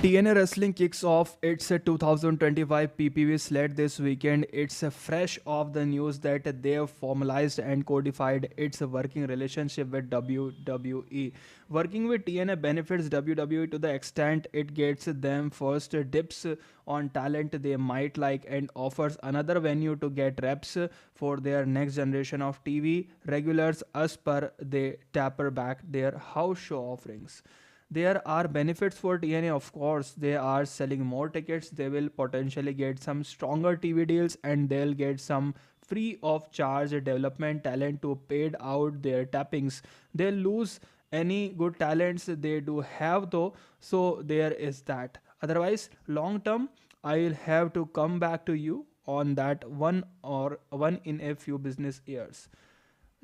TNA Wrestling kicks off its 2025 PPV slate this weekend. It's fresh off the news that they've formalized and codified its working relationship with WWE. Working with TNA benefits WWE to the extent it gets them first dips on talent they might like and offers another venue to get reps for their next generation of TV regulars as per they taper back their house show offerings. There are benefits for TNA, of course. They are selling more tickets. They will potentially get some stronger TV deals and they'll get some free of charge development talent to paid out their tappings. They'll lose any good talents they do have though. So there is that. Otherwise, long term, I'll have to come back to you on that one in a few business years.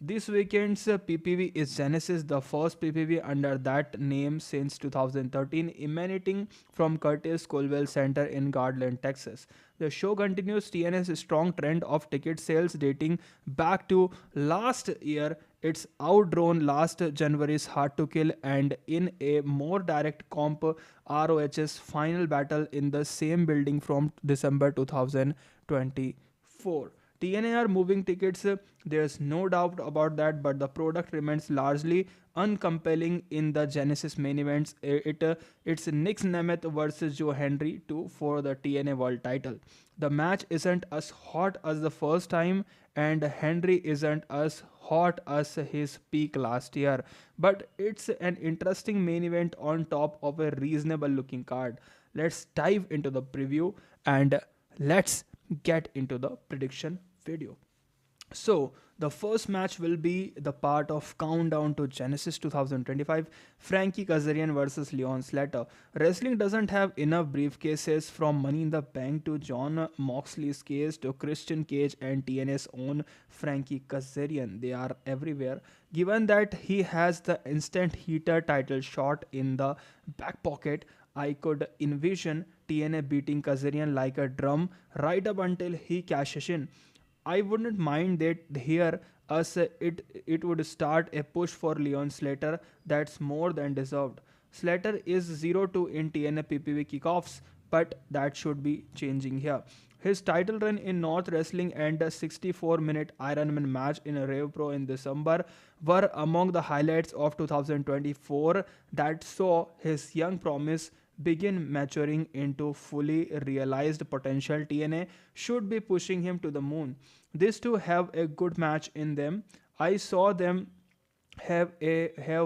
This weekend's PPV is Genesis, the first PPV under that name since 2013, emanating from Curtis Colwell Center in Garland, Texas. The show continues TNA's strong trend of ticket sales dating back to last year. It's outdrawn last January's Hard to Kill and in a more direct comp ROH's final battle in the same building from December 2024. TNA are moving tickets, there's no doubt about that, but the product remains largely uncompelling in the Genesis main events. It's Nick Nemeth versus Joe Hendry 2 for the TNA World title. The match isn't as hot as the first time, and Hendry isn't as hot as his peak last year, but it's an interesting main event on top of a reasonable looking card. Let's dive into the preview and let's get into the prediction video. So, the first match will be the part of Countdown to Genesis 2025, Frankie Kazarian versus Leon Slater. Wrestling doesn't have enough briefcases, from Money in the Bank to John Moxley's case to Christian Cage and TNA's own Frankie Kazarian. They are everywhere. Given that he has the instant heater title shot in the back pocket, I could envision TNA beating Kazarian like a drum right up until he cashes in. I wouldn't mind that here as it would start a push for Leon Slater that's more than deserved. Slater is 0-2 in TNA PPV kickoffs, but that should be changing here. His title run in North Wrestling and a 64-minute Ironman match in a Rave Pro in December were among the highlights of 2024 that saw his young promise begin maturing into fully realized potential. TNA should be pushing him to the moon. These two have a good match in them. I saw them have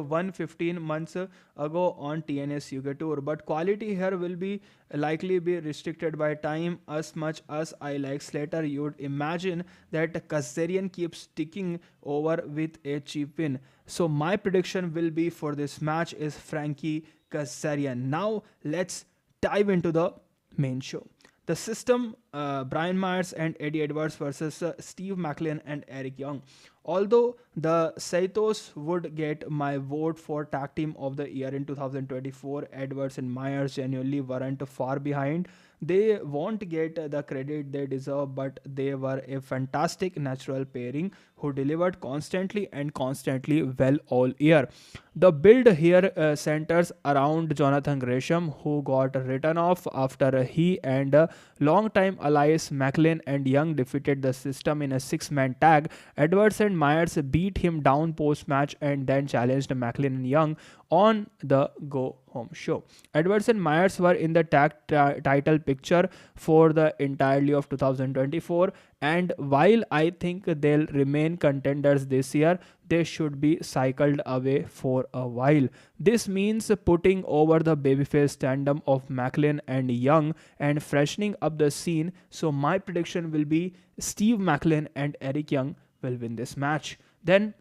won 15 months ago on TNA's UK tour, but quality here will be likely be restricted by time. As much as I like Slater, you'd imagine that Kazarian keeps ticking over with a cheap win. So my prediction will be for this match is Frankie Kazarian. Now let's dive into the main show. The system, Brian Myers and Eddie Edwards versus Steve Maclin and Eric Young. Although the Saitos would get my vote for tag team of the year in 2024, Edwards and Myers genuinely weren't far behind. They won't get the credit they deserve, but they were a fantastic natural pairing who delivered constantly and constantly well all year. The build here centers around Jonathan Gresham, who got written off after he and longtime allies Maclin and Young defeated the system in a six-man tag. Edwards and Myers beat him down post-match and then challenged Maclin and Young on the go-home show. Edwards and Myers were in the tag title picture for the entirety of 2024, and while I think they'll remain contenders this year, they should be cycled away for a while. This means putting over the babyface tandem of Maclin and Young and freshening up the scene. So my prediction will be Steve Maclin and Eric Young will win this match. Then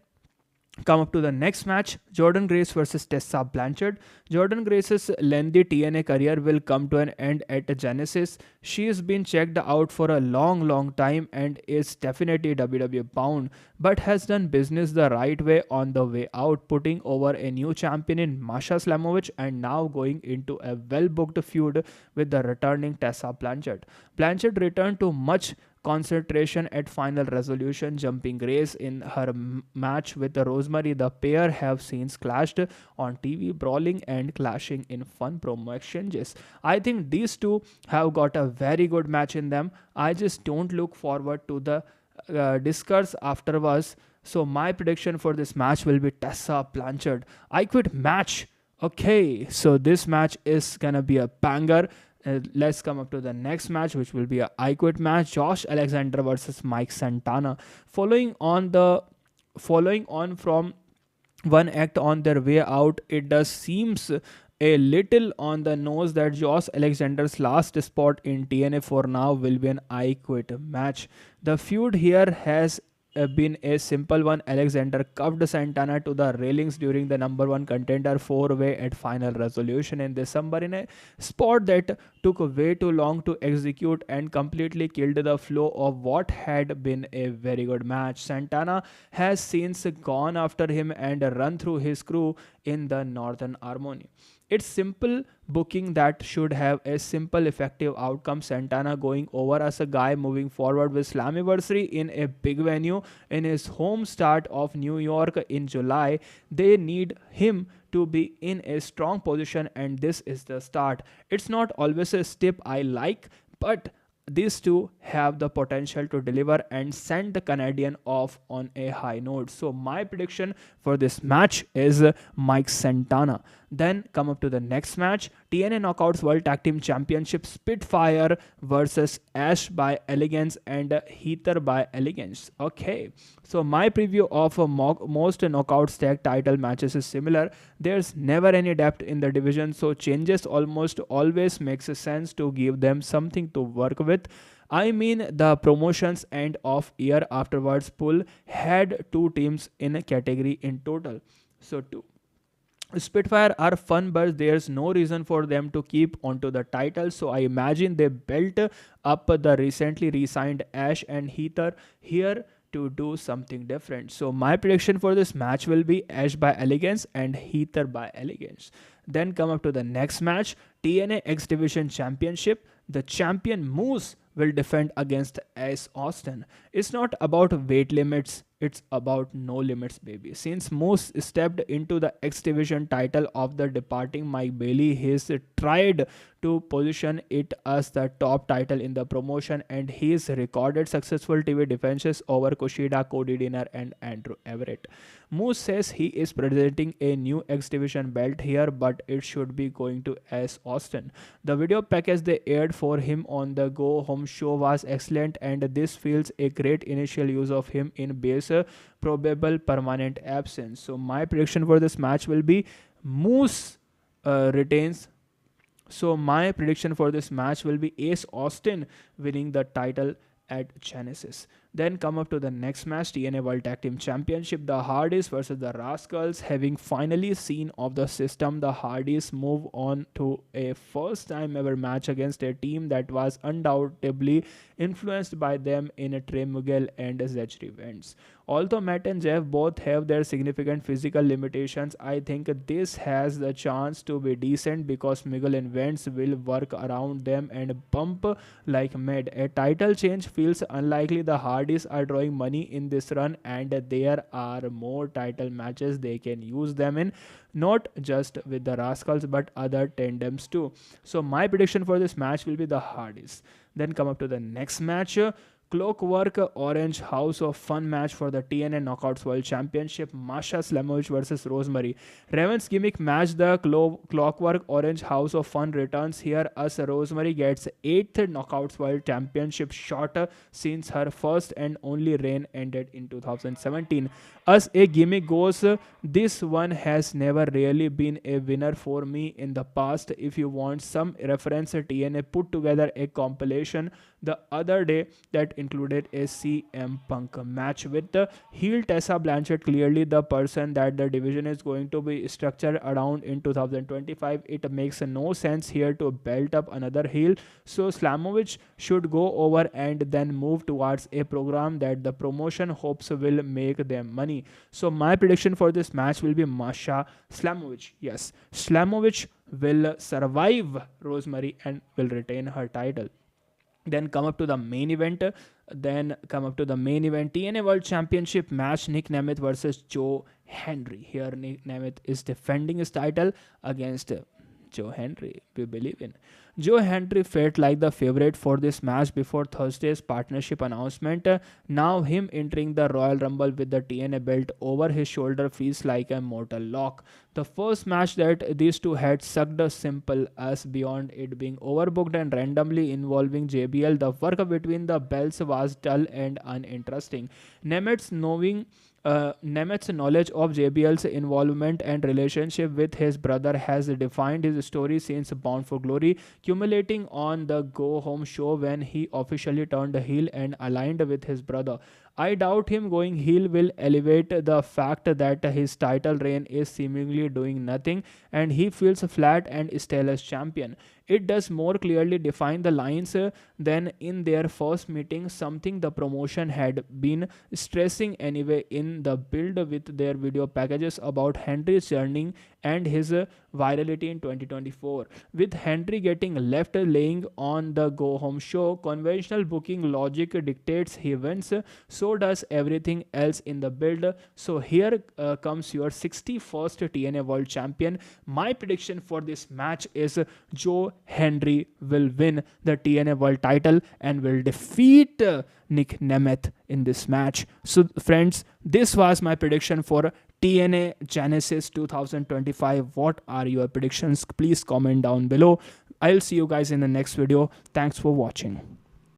come up to the next match, Jordynne Grace versus Tessa Blanchard. Jordynne Grace's lengthy TNA career will come to an end at Genesis. She has been checked out for a long time and is definitely WWE bound, but has done business the right way on the way out, putting over a new champion in Masha Slamovich and now going into a well-booked feud with the returning Tessa Blanchard. Blanchard returned to much concentration at Final Resolution jumping race in her match with Rosemary. The pair have scenes clashed on TV, brawling and clashing in fun promo exchanges. I think these two have got a very good match in them. I just don't look forward to the discuss afterwards. So my prediction for this match will be Tessa Blanchard. I quit match. Okay, so this match is gonna be a banger. Let's come up to the next match, which will be a I Quit match. Josh Alexander versus Mike Santana. Following on from one act on their way out, it does seems a little on the nose that Josh Alexander's last spot in TNA for now will be an I Quit match. The feud here has been a simple one. Alexander cuffed Santana to the railings during the number one contender 4-way at Final Resolution in December in a spot that took way too long to execute and completely killed the flow of what had been a very good match. Santana has since gone after him and run through his crew in the Northern Harmony. It's simple booking that should have a simple effective outcome. Santana going over as a guy moving forward with Slammiversary in a big venue in his home start of New York in July. They need him to be in a strong position, and this is the start. It's not always a step I like, but these two have the potential to deliver and send the Canadian off on a high note. So my prediction for this match is Mike Santana. Then come up to the next match, TNA Knockouts World Tag Team Championship, Spitfire versus Ash by Elegance and Heather by Elegance. Okay, so my preview of most Knockouts tag title matches is similar. There's never any depth in the division, so changes almost always makes sense to give them something to work with. I mean, the promotions end of year afterwards pool had two teams in a category in total. So two. Spitfire are fun, but there's no reason for them to keep onto the title. So I imagine they built up the recently re-signed Ash and Heather here to do something different. So my prediction for this match will be Ash by Elegance and Heather by Elegance. Then come up to the next match, TNA X Division Championship. The champion Moose will defend against Ace Austin. It's not about weight limits, it's about no limits, baby. Since Moose stepped into the X Division title of the departing Mike Bailey, he's tried to position it as the top title in the promotion, and he's recorded successful TV defenses over Kushida, Cody Deaner, and Andrew Everett. Moose says he is presenting a new X Division belt here, but it should be going to Ace Austin. The video package they aired for him on the Go Home show was excellent, and this feels a great initial use of him in base probable permanent absence. So my prediction for this match will be Moose retains. So my prediction for this match will be Ace Austin winning the title at Genesis. Then come up to the next match, TNA World Tag Team Championship, the Hardys versus the Rascals. Having finally seen of the system, the Hardys move on to a first time ever match against a team that was undoubtedly influenced by them in Trey Miguel and Zedge events. Although Matt and Jeff both have their significant physical limitations, I think this has the chance to be decent because Miguel and Vince will work around them and bump like mad. A title change feels unlikely. The Hardys are drawing money in this run, and there are more title matches they can use them in, not just with the Rascals but other tandems too. So my prediction for this match will be the Hardys. Then come up to the next match, Clockwork Orange House of Fun match for the TNA Knockouts World Championship, Masha Slamovich versus Rosemary. Raven's gimmick match, the Clockwork Orange House of Fun returns here as Rosemary gets 8th Knockouts World Championship shot since her first and only reign ended in 2017. As a gimmick goes, this one has never really been a winner for me in the past. If you want some reference, TNA put together a compilation the other day that included a CM Punk match with the heel Tessa Blanchard, clearly the person that the division is going to be structured around in 2025. It makes no sense here to belt up another heel, so Slamovich should go over and then move towards a program that the promotion hopes will make them money. So my prediction for this match will be Masha Slamovich. Yes, Slamovich will survive Rosemary and will retain her title. Then come up to the main event, Then come up to the main event, TNA World Championship match, Nick Nemeth versus Joe Hendry. Here Nick Nemeth is defending his title against Joe Hendry. We believe in. Joe Hendry felt like the favorite for this match before Thursday's partnership announcement. Now him entering the Royal Rumble with the TNA belt over his shoulder feels like a mortal lock. The first match that these two had sucked a simple as beyond it being overbooked and randomly involving JBL. The work between the belts was dull and uninteresting. Nemeth's knowledge of JBL's involvement and relationship with his brother has defined his story since Bound for Glory, culminating on the Go Home show when he officially turned heel and aligned with his brother. I doubt him going heel will elevate the fact that his title reign is seemingly doing nothing and he feels flat and still as champion. It does more clearly define the lines than in their first meeting, something the promotion had been stressing anyway in the build with their video packages about Henry's journey and his virality in 2024. With Hendry getting left laying on the Go Home show, conventional booking logic dictates he wins, so does everything else in the build. So here comes your 61st TNA World Champion. My prediction for this match is Joe Hendry will win the TNA World title and will defeat Nick Nemeth in this match. So friends, this was my prediction for TNA Genesis 2025. What are your predictions? Please comment down below. I'll see you guys in the next video. Thanks for watching.